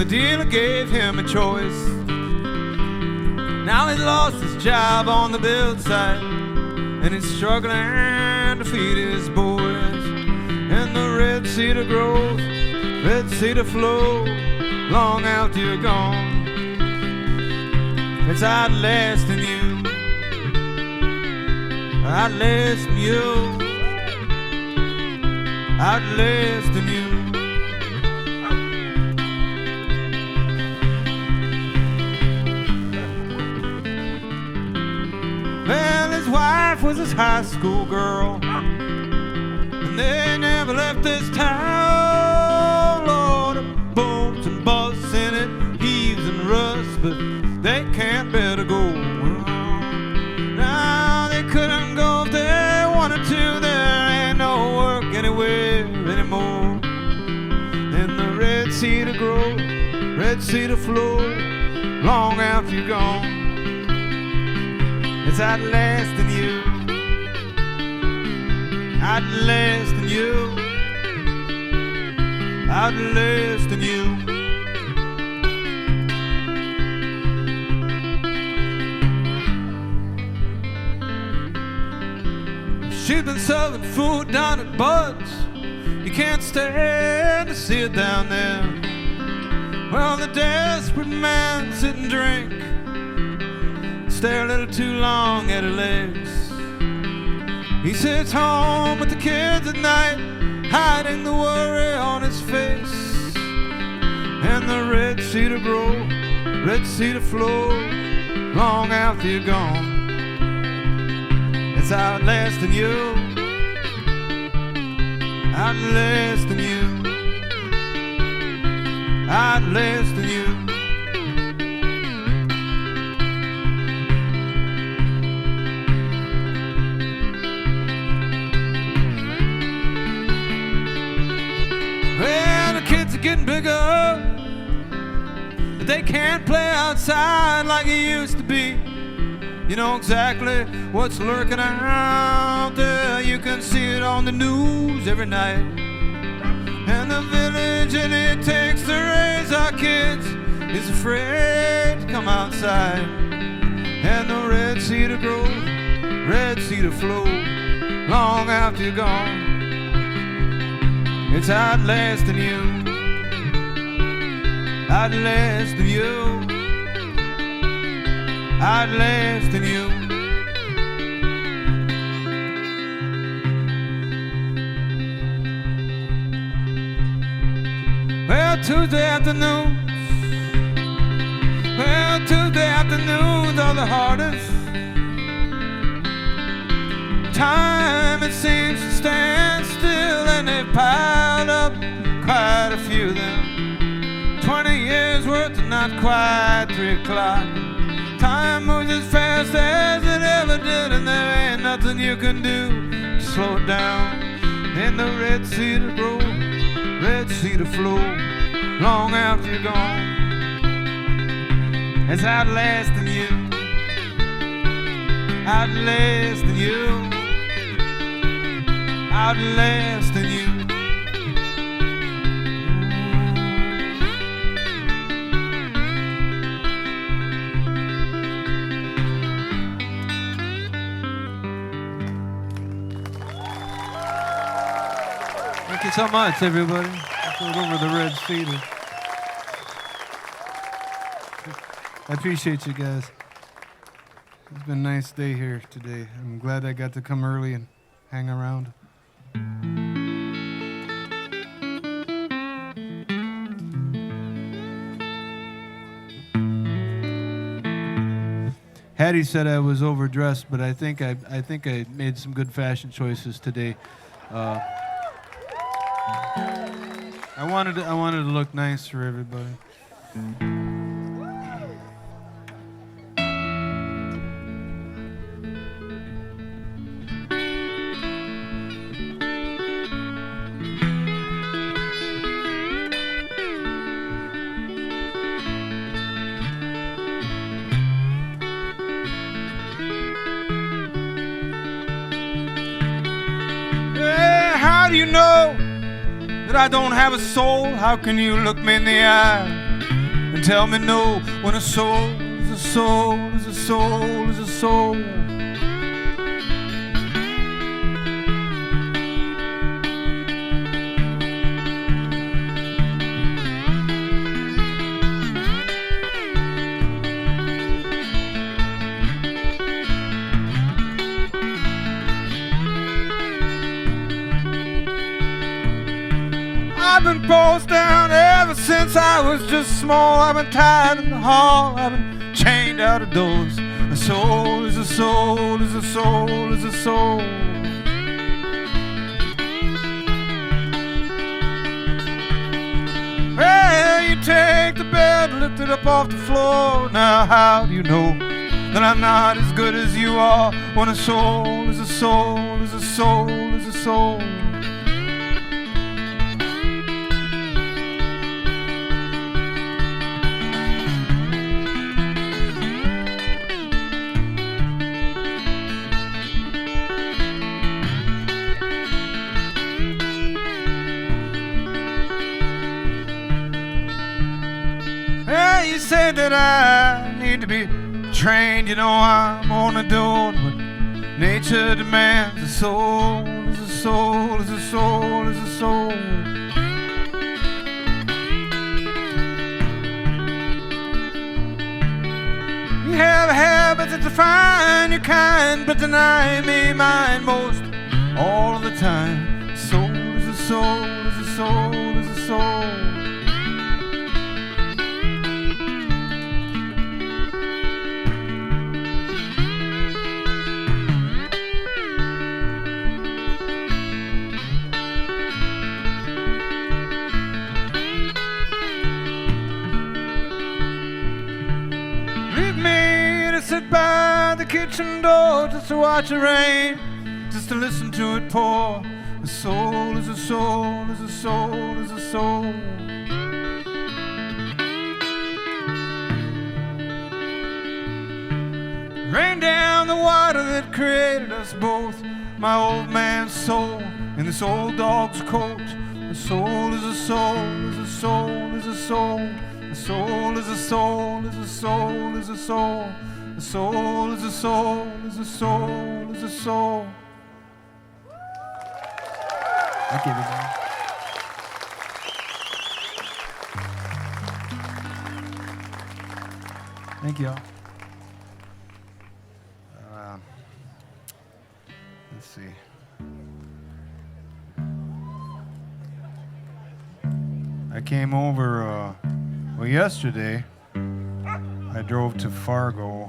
the dealer gave him a choice. Now he's lost his job on the build site, and he's struggling to feed his boys. And the red cedar grows, red cedar flows, long after you're gone. It's outlasting you, outlasting you, outlasting you. Well, his wife was his high school girl, and they never left this town. Lord, it bumps and busts in it, heaves and rusts, but they can't bear to go. Now they couldn't go if they wanted to. There ain't no work anywhere anymore. And the red cedar grows, red cedar flows, long after you're gone. It's outlasting you, outlasting you, outlasting you. She's been serving food down at Bud's. You can't stand to see it down there. Well, the desperate man sit and drink, stare a little too long at her legs. He sits home with the kids at night, hiding the worry on his face. And the red cedar grows, red cedar flows, long after you're gone. It's outlasting you, outlasting you, outlasting you. Well, the kids are getting bigger, but they can't play outside like it used to be. You know exactly what's lurking out there. You can see it on the news every night. And the village that it takes to raise our kids is afraid to come outside. And the red cedar grows, red cedar flows, long after you're gone. It's outlasting you, outlasting you, outlasting you. Well, Tuesday afternoons are the hardest. Time, it seems to stand still, and they've piled up quite a few of them. 20 years worth and not quite 3 o'clock. Time moves as fast as it ever did, and there ain't nothing you can do to slow it down. And the red cedar grows, red cedar flows, long after you're gone. It's outlasting you, outlasting you, outlasting you. Thank you so much, everybody. Let's go over the Red Cedar. I appreciate you guys. It's been a nice day here today. I'm glad I got to come early and hang around. Hattie said I was overdressed, but I think I made some good fashion choices today. I wanted to look nice for everybody. How do you know that I don't have a soul? How can you look me in the eye and tell me no when a soul is a soul is a soul is a soul. I've been posed down ever since I was just small. I've been tied in the hall, I've been chained out of doors. A soul is a soul is a soul is a soul. Well, you take the bed, lift it up off the floor. Now how do you know that I'm not as good as you are? When a soul is a soul is a soul is a soul. You say that I need to be trained, you know I'm only doing what nature demands. A soul is a soul is a soul is a soul. You have habits that define your kind, but deny me mine most all of the time. A soul is a soul is a soul is a soul. Sit by the kitchen door just to watch it rain, just to listen to it pour. A soul is a soul is a soul is a soul. Rain down the water that created us both, my old man's soul in this old dog's coat. A soul is a soul is a soul is a soul. A soul is a soul is a soul is a soul. A soul is a soul is a soul is a soul. Thank you, everybody. Thank you all. Let's see. I came over yesterday. I drove to Fargo,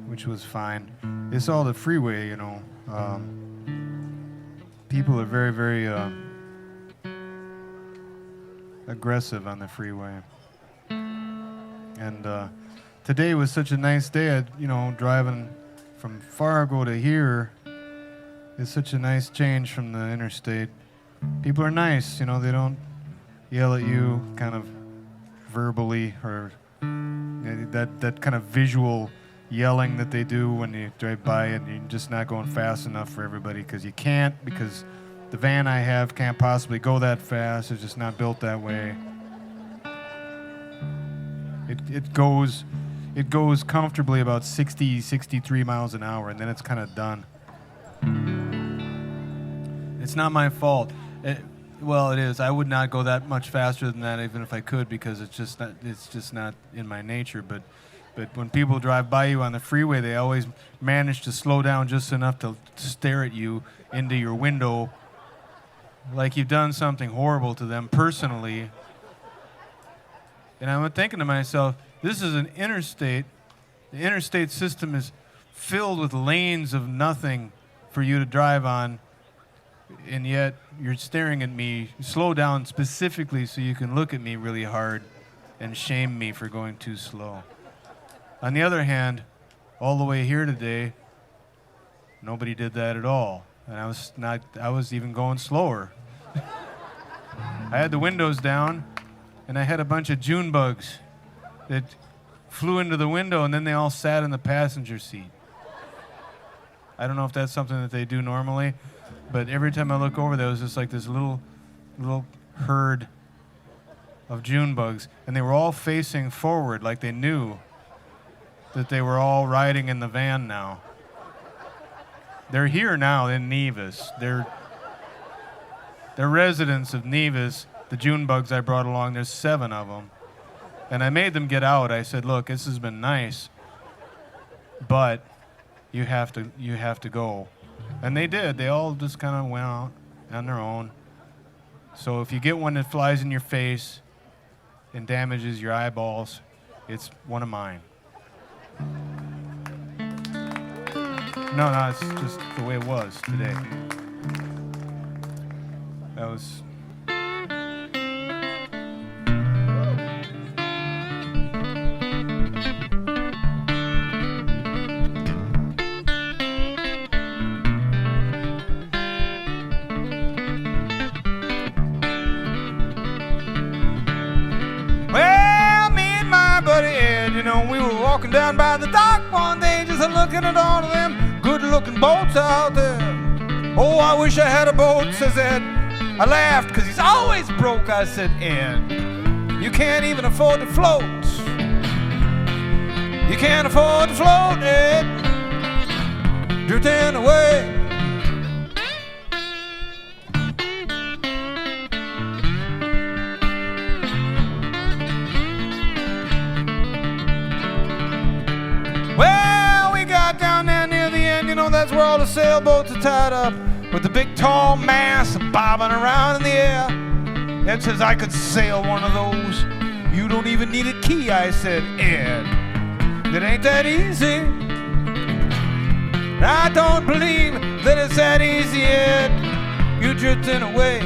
which was fine. It's all the freeway, you know. People are very, very aggressive on the freeway. And today was such a nice day. Driving from Fargo to here is such a nice change from the interstate. People are nice, you know. They don't yell at you kind of verbally, or that kind of visual yelling that they do when you drive by and you're just not going fast enough for everybody because you can't, because the van I have can't possibly go that fast. It's just not built that way. It goes comfortably about 63 miles an hour, and then it's kind of done. It's not my fault. Well, it is. I would not go that much faster than that, even if I could, because it's just not in my nature. But when people drive by you on the freeway, they always manage to slow down just enough to stare at you into your window, like you've done something horrible to them personally. And I'm thinking to myself, this is an interstate. The interstate system is filled with lanes of nothing for you to drive on. And yet you're staring at me. Slow down specifically so you can look at me really hard and shame me for going too slow. On the other hand, all the way here today, nobody did that at all. And I was even going slower. I had the windows down, and I had a bunch of June bugs that flew into the window, and then they all sat in the passenger seat. I don't know if that's something that they do normally, but every time I look over there, it was just like this little herd of June bugs, and they were all facing forward like they knew that they were all riding in the van now. They're here now in Nevis. They're residents of Nevis, the June bugs I brought along. There's 7 of them. And I made them get out. I said, look, this has been nice, but you have to go. And they did. They all just kind of went out on their own. So if you get one that flies in your face and damages your eyeballs, it's one of mine. No, it's just the way it was today. That was... Well, me and my buddy Ed, we were walking down by the dock one day, just looking at all of them good-looking boats out there. Oh, I wish I had a boat, says Ed. I laughed, because he's always broke. I said, Ed, you can't even afford to float. You can't afford to float, Ed. Drifting away. Well, we got down there near the end, that's where all the sailboats are tied up, with the big tall mast bobbing around in the air. Ed says, I could sail one of those. You don't even need a key, I said, Ed. It ain't that easy. I don't believe that it's that easy, Ed. You're drifting away.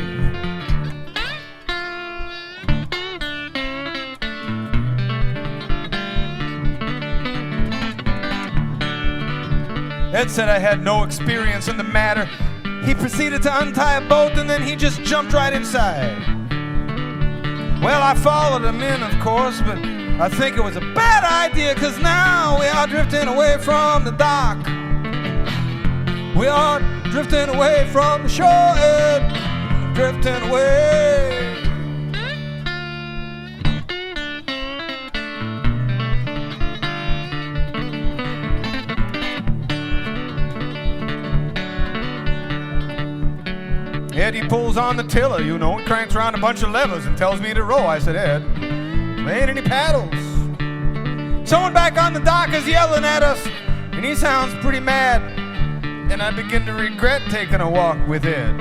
Ed said I had no experience in the matter. He proceeded to untie a boat, and then he just jumped right inside. Well, I followed him in, of course, but I think it was a bad idea, because now we are drifting away from the dock. We are drifting away from the shore, Ed. Drifting away. Ed, he pulls on the tiller, he cranks around a bunch of levers and tells me to row. I said, Ed, there ain't any paddles. Someone back on the dock is yelling at us, and he sounds pretty mad, and I begin to regret taking a walk with Ed.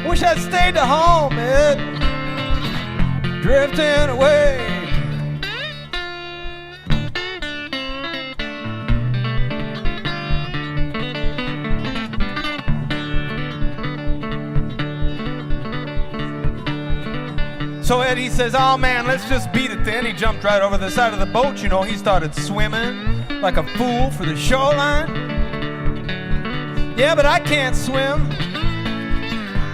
Wish I'd stayed at home, Ed. Drifting away. So Ed, he says, oh man, let's just beat it then. He jumped right over the side of the boat, he started swimming like a fool for the shoreline. Yeah, but I can't swim.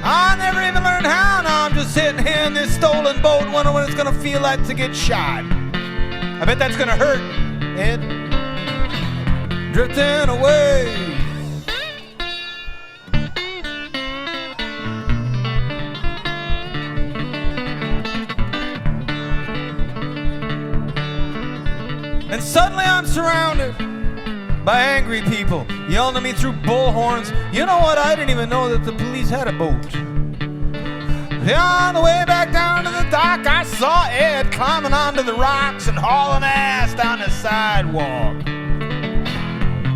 I never even learned how. Now I'm just sitting here in this stolen boat wondering what it's gonna feel like to get shot. I bet that's gonna hurt, Ed. Drifting away. And suddenly I'm surrounded by angry people yelling at me through bullhorns. You know what? I didn't even know that the police had a boat. On the way back down to the dock, I saw Ed climbing onto the rocks and hauling ass down the sidewalk.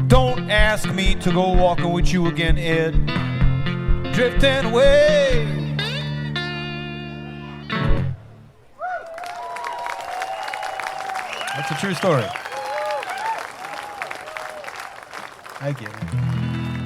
Don't ask me to go walking with you again, Ed. Drifting away. That's a true story. I get it.